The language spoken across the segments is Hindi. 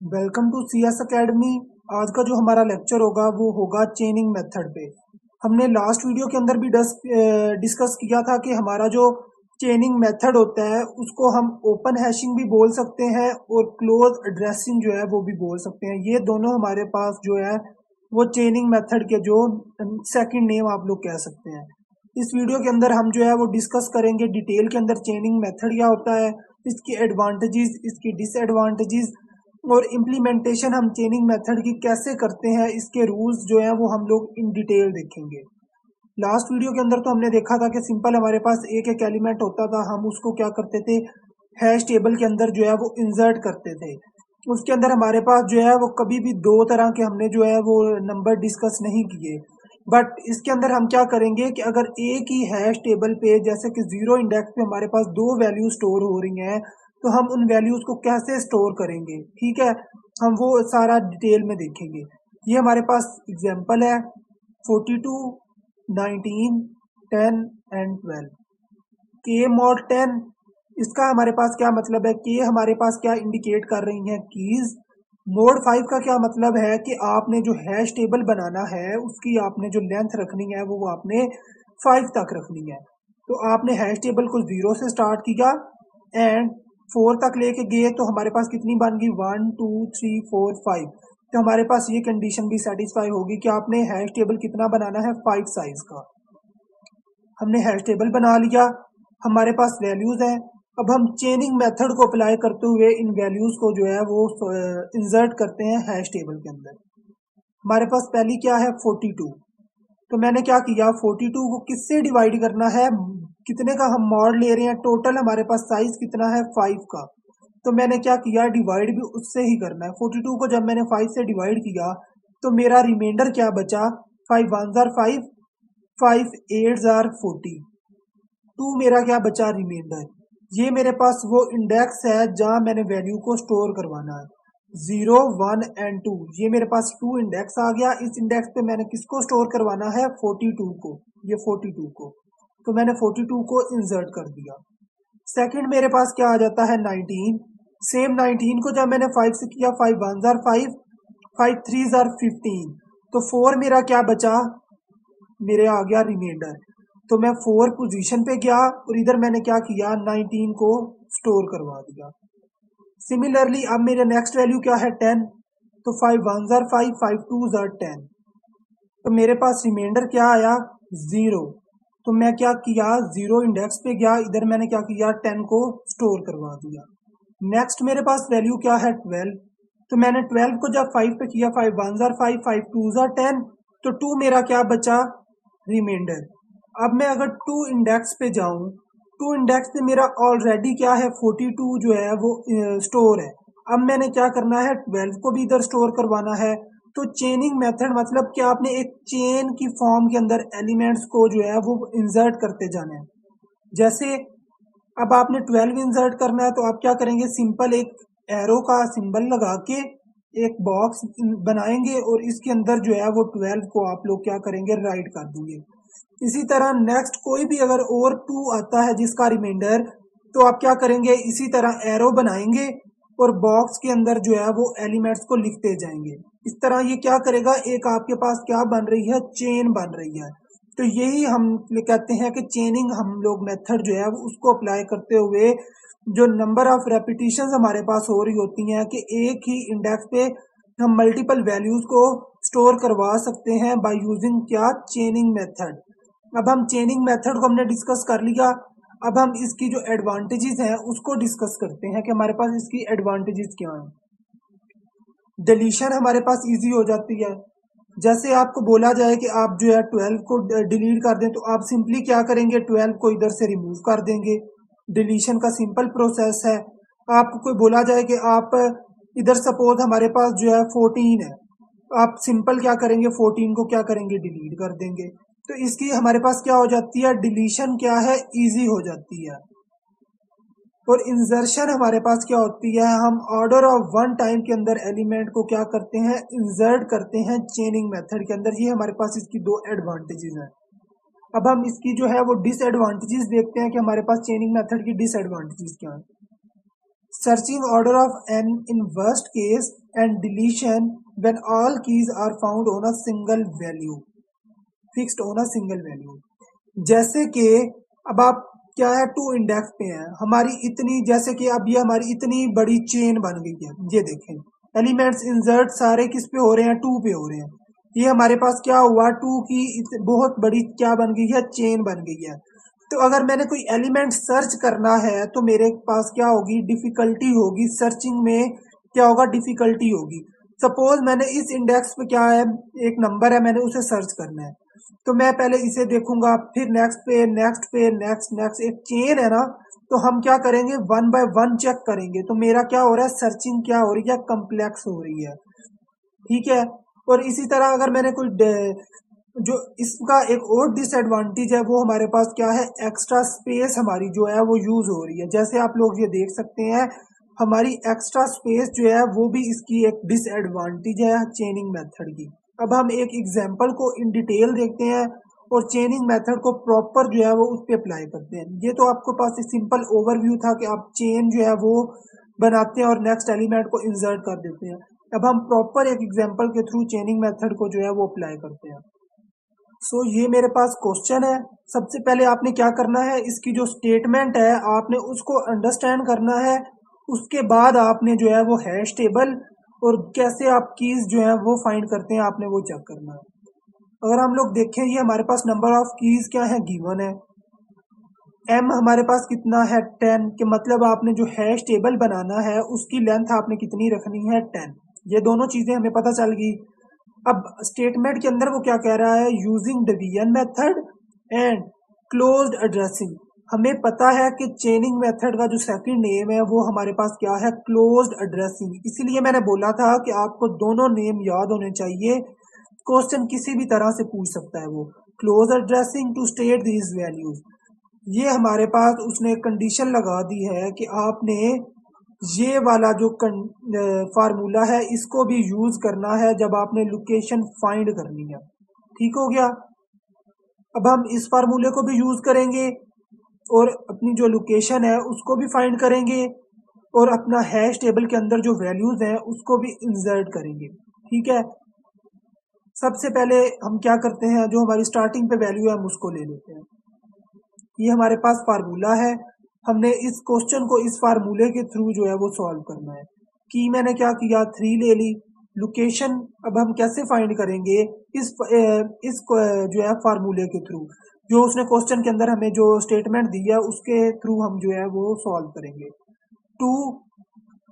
Welcome to CS academy. आज का जो हमारा लेक्चर होगा वो होगा चेनिंग मेथड पे। हमने लास्ट वीडियो के अंदर भी डिस्कस किया था कि हमारा जो चेनिंग मेथड होता है उसको हम ओपन हैशिंग भी बोल सकते हैं और क्लोज एड्रेसिंग जो है वो भी बोल सकते हैं। ये दोनों हमारे पास जो है वो चेनिंग मेथड के जो सेकंड नेम आप लोग कह सकते हैं। इस वीडियो के अंदर हम जो है वो डिस्कस करेंगे डिटेल के अंदर चेनिंग मेथड क्या होता है, इसकी एडवांटेजेस, इसकी डिसएडवांटेजेस और इम्प्लीमेंटेशन हम चेनिंग मेथड की कैसे करते हैं, इसके रूल्स जो हैं वो हम लोग इन डिटेल देखेंगे। लास्ट वीडियो के अंदर तो हमने देखा था कि सिंपल हमारे पास एक एक एलिमेंट होता था, हम उसको क्या करते थे, हैश टेबल के अंदर जो है वो इंसर्ट करते थे। उसके अंदर हमारे पास जो है वो कभी भी दो तरह के हमने जो है वो नंबर डिस्कस नहीं किए। बट इसके अंदर हम क्या करेंगे कि अगर एक ही हैश टेबल पे जैसे कि जीरो इंडेक्स पे हमारे पास दो वैल्यू स्टोर हो रही हैं तो हम उन वैल्यूज को कैसे स्टोर करेंगे, ठीक है, हम वो सारा डिटेल में देखेंगे। ये हमारे पास एग्जांपल है 42, 19, 10 एंड 12। के मॉड 10, इसका हमारे पास क्या मतलब है कि हमारे पास क्या इंडिकेट कर रही हैं कीज। मोड 5 का क्या मतलब है कि आपने जो हैश टेबल बनाना है उसकी आपने जो लेंथ रखनी है वो आपने 5 तक रखनी है। तो आपने हैश टेबल को 0 से स्टार्ट किया एंड 4 तक लेके गए तो हमारे पास कितनी बन गई, 1 2 3 4 5। तो हमारे पास ये कंडीशन भी सेटिस्फाई होगी कि आपने हैश टेबल कितना बनाना है, 5 साइज का। हमने हैश टेबल बना लिया, हमारे पास वैल्यूज हैं। अब हम चेनिंग मेथड को अप्लाई करते हुए इन वैल्यूज को जो है वो इंसर्ट करते हैं हैश टेबल के अंदर। हमारे पास पहली क्या है 42। तो मैंने क्या किया, 42 को किससे डिवाइड करना है, कितने का हम मॉड ले रहे हैं, टोटल हमारे पास साइज कितना है 5 का। तो मैंने क्या किया, डिवाइड भी उससे ही करना है। 42 को जब मैंने 5 से डिवाइड किया तो मेरा रिमाइंडर क्या बचा, 5 1 जार 5, 5 8 जार 40, 2 मेरा क्या बचा रिमाइंडर। ये मेरे पास वो इंडेक्स है जहां मैंने वैल्यू को स्टोर करवाना है, 0 1 एंड 2। ये मेरे पास 2 इंडेक्स आ गया। इस इंडेक्स पे मैंने किसको स्टोर करवाना है, 42 को, ये 42 को। तो मैंने 42 को इंसर्ट कर दिया। सेकंड मेरे पास क्या आ जाता है 19। सेम 19 को जब मैंने 5 से किया, 5 1 जार 5, 5 3 जार 15, तो 4 मेरा क्या बचा, मेरे आ गया रिमाइंडर। तो मैं 4 पोजीशन पे गया और इधर मैंने क्या किया, 19 को स्टोर करवा दिया। सिमिलरली अब मेरे नेक्स्ट वैल्यू क्या है 10। तो 5 1 जार 5, 5 2 जार 10। तो मेरे पास रिमाइंडर क्या आया, 0। तो मैं क्या किया, 0 इंडेक्स पे गया, इधर मैंने क्या किया, 10 को स्टोर करवा दिया। नेक्स्ट मेरे पास वैल्यू क्या है 12। तो मैंने 12 को जब 5 पे किया, 5 1 जार 5, 5 2 जार 10, तो 2 मेरा क्या बचा, रिमाइंडर। अब मैं अगर 2 इंडेक्स पे जाऊं, 2 इंडेक्स पे मेरा ऑलरेडी क्या है 42 जो है वो स्टोर है। अब मैंने क्या करना है, 12 को भी इधर स्टोर करवाना है। तो चेनिंग मेथड मतलब कि आपने एक चेन की फॉर्म के अंदर एलिमेंट्स को जो है वो इंसर्ट करते जाना है। जैसे अब आपने 12 इंसर्ट करना है तो आप क्या करेंगे, सिंपल एक एरो का सिंबल लगा के एक बॉक्स बनाएंगे और इसके अंदर जो है वो 12 को आप लोग क्या करेंगे, राइट कर देंगे। इसी तरह नेक्स्ट कोई भी अगर और 2 आता है जिसका रिमाइंडर, तो आप क्या करेंगे, इसी तरह एरो बनाएंगे और बॉक्स के अंदर जो है वो एलिमेंट्स को लिखते जाएंगे। इस तरह ये क्या करेगा, एक आपके पास क्या बन रही है, चेन बन रही है। तो यही हम कहते हैं कि चेनिंग हम लोग मेथड जो है वो उसको अप्लाई करते हुए जो नंबर ऑफ रेपिटेशन हमारे पास हो रही होती हैं कि एक ही इंडेक्स पे हम मल्टीपल वैल्यूज को स्टोर करवा सकते हैं बाय यूजिंग क्या, चेनिंग मेथड। अब हम चेनिंग मेथड को हमने डिस्कस कर लिया। अब हम इसकी जो एडवांटेजेस हैं उसको डिस्कस करते हैं कि हमारे पास इसकी एडवांटेजेस क्या हैं। डिलीशन हमारे पास इजी हो जाती है। जैसे आपको बोला जाए कि आप जो है 12 को डिलीट कर दें तो आप सिंपली क्या करेंगे, 12 को इधर से रिमूव कर देंगे। डिलीशन का सिंपल प्रोसेस है। आपको कोई बोला जाए कि आप इधर सपोज हमारे पास जो है 14 है, आप सिंपल क्या करेंगे, 14 को क्या करेंगे, डिलीट कर देंगे। तो इसकी हमारे पास क्या हो जाती है, डिलीशन क्या है, इजी हो जाती है। और इंसर्शन हमारे पास क्या होती है, हम ऑर्डर ऑफ वन टाइम के अंदर एलिमेंट को क्या करते हैं, इंसर्ट करते हैं चेनिंग मेथड के अंदर। ये हमारे पास इसकी दो एडवांटेजेस हैं। अब हम इसकी जो है वो डिसएडवांटेजेस देखते हैं कि हमारे पास चेनिंग मेथड की डिसएडवांटेजेस क्या है। searching order of n in worst case and deletion when all keys are found on a single value, fixed on a single value। जैसे कि अब आप क्या है, टू इंडेक्स पे है हमारी इतनी, जैसे कि अब ये हमारी इतनी बड़ी चेन बन गई है, ये देखें एलिमेंट्स इंसर्ट सारे किस पे हो रहे हैं, टू पे हो रहे हैं। ये हमारे पास क्या हुआ, टू की बहुत बड़ी क्या बन गई है, चेन बन गई है। तो अगर मैंने कोई एलिमेंट सर्च करना है तो मेरे पास क्या होगी, डिफिकल्टी होगी सर्चिंग में, क्या होगा, डिफिकल्टी होगी। सपोज मैंने इस इंडेक्स पे क्या है, एक नंबर है, मैंने उसे सर्च करना है, तो मैं पहले इसे देखूंगा, फिर नेक्स्ट पे, नेक्स्ट पे, नेक्स्ट नेक्स्ट, एक चेन है ना। तो हम क्या करेंगे, वन बाय वन चेक करेंगे, तो मेरा क्या हो रहा है, सर्चिंग क्या हो रही है, कम्प्लेक्स हो रही है, ठीक है। और इसी तरह अगर मैंने कोई जो इसका एक और डिसएडवांटेज है वो हमारे पास क्या है, एक्स्ट्रा स्पेस हमारी जो है वो यूज हो रही है। जैसे आप लोग ये देख सकते हैं, हमारी एक्स्ट्रा स्पेस जो है वो भी इसकी एक डिसएडवांटेज है चेनिंग मेथड की। अब हम एक एग्जांपल को इन डिटेल देखते हैं और चेनिंग मेथड को प्रॉपर जो है वो उस पर अप्लाई करते हैं। ये तो आपके पास एक सिंपल ओवरव्यू था कि आप चेन जो है वो बनाते हैं और नेक्स्ट एलिमेंट को इंसर्ट कर देते हैं। अब हम प्रॉपर एक एग्जांपल के थ्रू चेनिंग मेथड को जो है वो अप्लाई करते हैं। सो ये मेरे पास क्वेश्चन है। सबसे पहले आपने क्या करना है, इसकी जो स्टेटमेंट है आपने उसको अंडरस्टैंड करना है। उसके बाद आपने जो है वो हैश टेबल और कैसे आप कीज जो है वो फाइंड करते हैं आपने वो चेक करना है। अगर हम लोग देखें, ये हमारे पास नंबर ऑफ कीज क्या है, गिवन है। एम हमारे पास कितना है, 10 के मतलब आपने जो हैश टेबल बनाना है उसकी लेंथ आपने कितनी रखनी है, 10। ये दोनों चीजें हमें पता चल गई। अब स्टेटमेंट के अंदर वो क्या कह रहा है, using division method and closed addressing. हमें पता है कि चेनिंग मेथड का जो सेकंड नेम है वो हमारे पास क्या है, क्लोज्ड एड्रेसिंग। इसीलिए मैंने बोला था कि आपको दोनों नेम याद होने चाहिए, क्वेश्चन किसी भी तरह से पूछ सकता है वो। Close addressing to state these values, ये हमारे पास उसने कंडीशन लगा दी है कि आपने ये वाला जो फार्मूला है इसको भी यूज करना है जब आपने लोकेशन फाइंड करनी है। ठीक हो गया। अब हम इस फार्मूले को भी यूज करेंगे और अपनी जो लोकेशन है उसको भी फाइंड करेंगे और अपना हैश टेबल के अंदर जो वैल्यूज हैं उसको भी इंसर्ट करेंगे। ठीक है। सबसे पहले हम क्या करते हैं, जो हमारी स्टार्टिंग पे वैल्यू है हम उसको ले लेते हैं। ये हमारे पास फार्मूला है, हमने इस क्वेश्चन को इस फार्मूले के थ्रू जो है वो सॉल्व करना है। की मैंने क्या किया, 3 ले ली। लोकेशन अब हम कैसे फाइंड करेंगे, इस जो है फार्मूले के थ्रू, जो उसने क्वेश्चन के अंदर हमें जो स्टेटमेंट दी है उसके थ्रू हम जो है वो सॉल्व करेंगे। 2,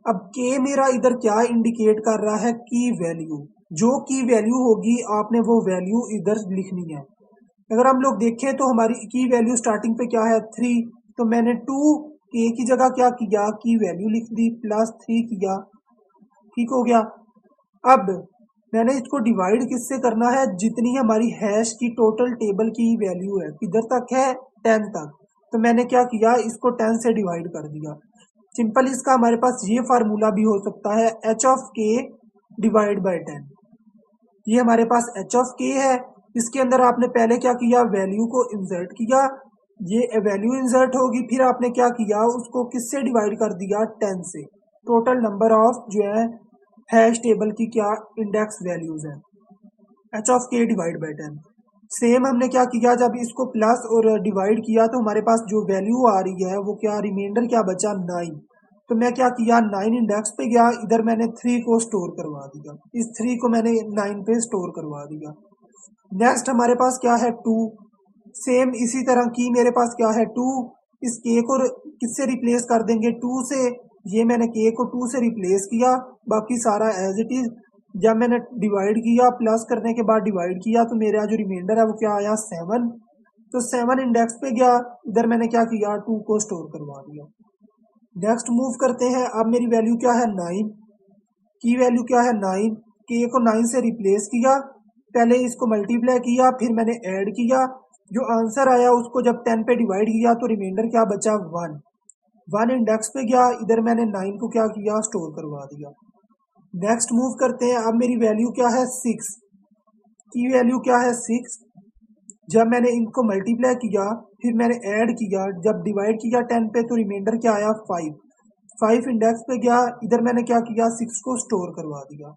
अब के मेरा इधर क्या इंडिकेट कर रहा है, की वैल्यू। जो की वैल्यू होगी आपने वो वैल्यू इधर लिखनी है। अगर हम लोग देखें तो हमारी की वैल्यू स्टार्टिंग पे क्या है, 3, तो मैंने 2 के की जगह क्या किया, की वैल्यू लिख दी, +3 किया। ठीक हो गया। अब मैंने इसको डिवाइड किससे करना है, जितनी हमारी हैश की टोटल टेबल की वैल्यू है किधर तक है, 10 तक। तो मैंने क्या किया, इसको 10 से डिवाइड कर दिया। सिंपल इसका हमारे पास ये फार्मूला भी हो सकता है, h of k divide by 10। ये हमारे पास h ऑफ k है। इसके अंदर आपने पहले क्या किया, वैल्यू को इंसर्ट किया, ये वैल्यू इंसर्ट होगी, फिर आपने क्या किया, उसको किससे डिवाइड कर दिया, 10 से। टोटल नंबर ऑफ जो है हैश टेबल की क्या इंडेक्स वैल्यूज है, h of k divide by 10। Same हमने क्या किया, जब इसको प्लस और डिवाइड किया तो हमारे पास जो वैल्यू आ रही है वो क्या, रिमाइंडर क्या बचा, 9। तो मैं क्या किया, 9 इंडेक्स पे गया, इधर मैंने 3 को स्टोर करवा दिया, इस 3 को मैंने 9 पे स्टोर करवा दिया। नेक्स्ट हमारे पास क्या है, 2। सेम इसी तरह की मेरे पास क्या है, 2। इस के को किससे रिप्लेस कर देंगे, 2 से। ये मैंने के को 2 से रिप्लेस किया, बाकी सारा एज इट इज। जब मैंने डिवाइड किया, प्लस करने के बाद डिवाइड किया, तो मेरा जो रिमाइंडर है वो क्या आया, 7। तो 7 इंडेक्स पे गया, इधर मैंने क्या किया, 2 को स्टोर करवा दिया। नेक्स्ट मूव करते हैं। अब मेरी वैल्यू क्या है, 9 की वैल्यू क्या है, 9। के को 9 से रिप्लेस किया, पहले इसको मल्टीप्लाई किया, फिर मैंने ऐड किया, जो आंसर आया उसको जब 10 पे डिवाइड किया तो रिमाइंडर क्या बचा, 1 इंडेक्स पे गया, इधर मैंने 9 को क्या किया, स्टोर करवा दिया। नेक्स्ट मूव करते हैं। अब मेरी वैल्यू क्या है, 6 की वैल्यू क्या है, 6। जब मैंने इनको मल्टीप्लाई किया, फिर मैंने ऐड किया, जब डिवाइड किया 10 पे तो रिमाइंडर क्या आया, 5। 5 इंडेक्स पे गया, इधर मैंने क्या किया 6 को स्टोर करवा दिया।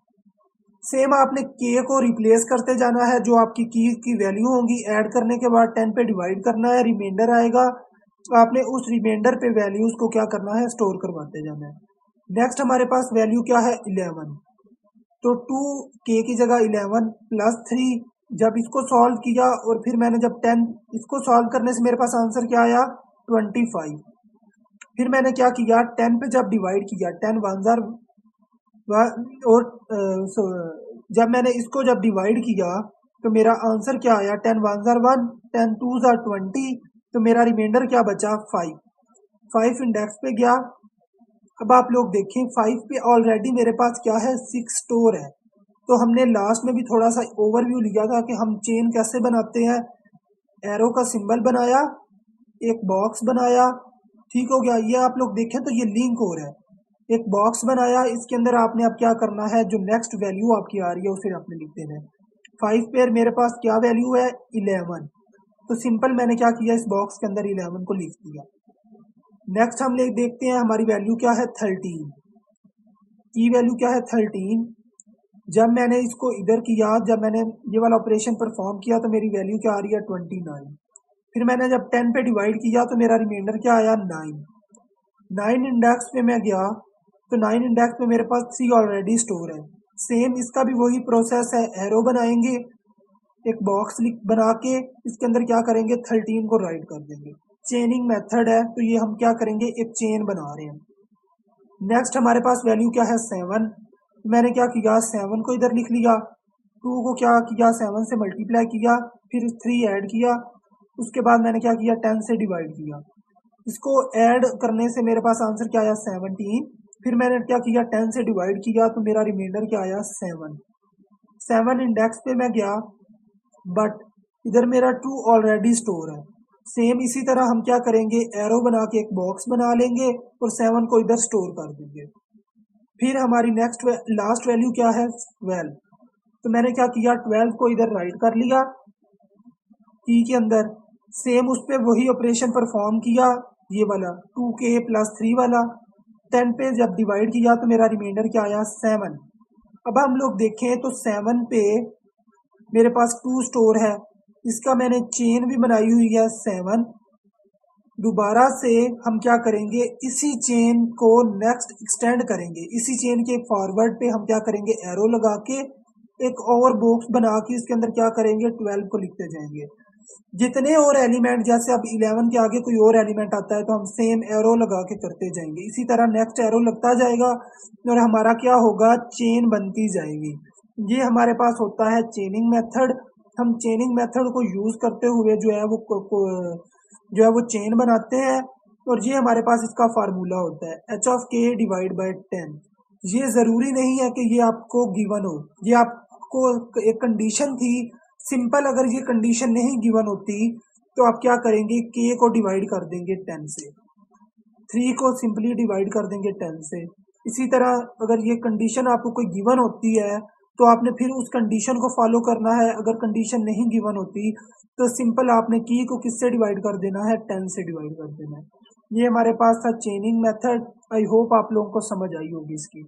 सेम आपने के को रिप्लेस करते जाना है, जो आपकी की वैल्यू होंगी ऐड करने के बाद 10 पे डिवाइड करना है, रिमाइंडर आएगा, आपने उस रिमाइंडर पे वैल्यूज को क्या करना है स्टोर करवाते जाना है। नेक्स्ट हमारे पास वैल्यू क्या है 11, तो 2 की जगह 11 प्लस 3, जब इसको सॉल्व किया और फिर मैंने जब 10 इसको सॉल्व करने से मेरे पास आंसर क्या आया 25। फिर मैंने क्या किया 10 पे जब डिवाइड किया 10 वन जार और जब मैंने इसको जब डिवाइड किया तो मेरा आंसर क्या आया 10 वन जार 1, 10 टू जार 20, तो मेरा रिमाइंडर क्या बचा 5। 5 इंडेक्स पे गया। अब आप लोग देखें 5 पे ऑलरेडी मेरे पास क्या है 6 स्टोर है। तो हमने लास्ट में भी थोड़ा सा ओवरव्यू लिया था कि हम चेन कैसे बनाते हैं। एरो का सिंबल बनाया, एक बॉक्स बनाया, ठीक हो गया। ये आप लोग देखें तो ये लिंक हो रहा है। एक बॉक्स बनाया, इसके अंदर आपने अब क्या करना है, जो नेक्स्ट वैल्यू आपकी आ रही है उसे आपने लिख देना है। 5 पे मेरे पास क्या वैल्यू है 11, तो सिंपल मैंने क्या किया इस बॉक्स के अंदर 11 को लिख दिया। नेक्स्ट हम लोग देखते हैं हमारी वैल्यू क्या है 13, की वैल्यू क्या है 13। जब मैंने इसको इधर किया, जब मैंने ये वाला ऑपरेशन परफॉर्म किया तो मेरी वैल्यू क्या आ रही है 29। फिर मैंने जब 10 पे डिवाइड किया तो मेरा रिमाइंडर क्या आया 9। 9 इंडेक्स पे मैं गया तो 9 इंडेक्स पे मेरे पास 3 ऑलरेडी स्टोर है। सेम इसका भी वही प्रोसेस है, एरो बनाएंगे, एक बॉक्स बना के इसके अंदर क्या करेंगे 13 को राइट कर देंगे। चेनिंग मेथड है, तो ये हम क्या करेंगे एक चेन बना रहे हैं। नेक्स्ट हमारे पास वैल्यू क्या है 7, मैंने क्या किया 7 को इधर लिख लिया, 2 को क्या किया 7 से मल्टीप्लाई किया, फिर 3 ऐड किया, उसके बाद मैंने क्या किया 10 से डिवाइड किया। इसको ऐड करने से मेरे पास आंसर क्या आया 17। फिर मैंने क्या किया 10 से डिवाइड किया तो मेरा रिमाइंडर क्या आया 7। 7 इंडेक्स पे मैं गया, बट इधर मेरा 2 ऑलरेडी स्टोर है। सेम इसी तरह हम क्या करेंगे एरो बना के एक बॉक्स बना लेंगे और 7 को इधर स्टोर कर देंगे। फिर हमारी नेक्स्ट लास्ट वैल्यू क्या है 12, तो मैंने क्या किया 12 को इधर राइट कर लिया की के अंदर। सेम उस पर वही ऑपरेशन परफॉर्म किया, ये वाला 2k प्लस 3 वाला। 10 पे जब डिवाइड किया तो मेरा रिमाइंडर क्या आया 7। अब हम लोग देखें तो 7 पे मेरे पास 2 स्टोर है, इसका मैंने चेन भी बनाई हुई है 7। दोबारा से हम क्या करेंगे इसी चेन को नेक्स्ट एक्सटेंड करेंगे, इसी चेन के फॉरवर्ड पे हम क्या करेंगे एरो लगा के एक और बॉक्स बना के इसके अंदर क्या करेंगे 12 को लिखते जाएंगे। जितने और एलिमेंट, जैसे अब 11 के आगे कोई और एलिमेंट आता है तो हम सेम एरो लगा के करते जाएंगे, इसी तरह नेक्स्ट एरो लगता जाएगा और हमारा क्या होगा चेन बनती जाएगी। ये हमारे पास होता है चेनिंग मेथड। हम चेनिंग मेथड को यूज करते हुए जो है वो चेन बनाते हैं, और ये हमारे पास इसका फार्मूला होता है h(k) डिवाइड बाई 10। ये ज़रूरी नहीं है कि ये आपको गिवन हो, ये आपको एक कंडीशन थी। सिंपल अगर ये कंडीशन नहीं गिवन होती तो आप क्या करेंगे k को डिवाइड कर देंगे 10 से, 3 को सिंपली डिवाइड कर देंगे 10 से। इसी तरह अगर ये कंडीशन आपको कोई गिवन होती है तो आपने फिर उस कंडीशन को फॉलो करना है। अगर कंडीशन नहीं गिवन होती तो सिंपल आपने की को किससे डिवाइड कर देना है 10 से डिवाइड कर देना है। ये हमारे पास था चेनिंग मेथड। आई होप आप लोगों को समझ आई होगी इसकी।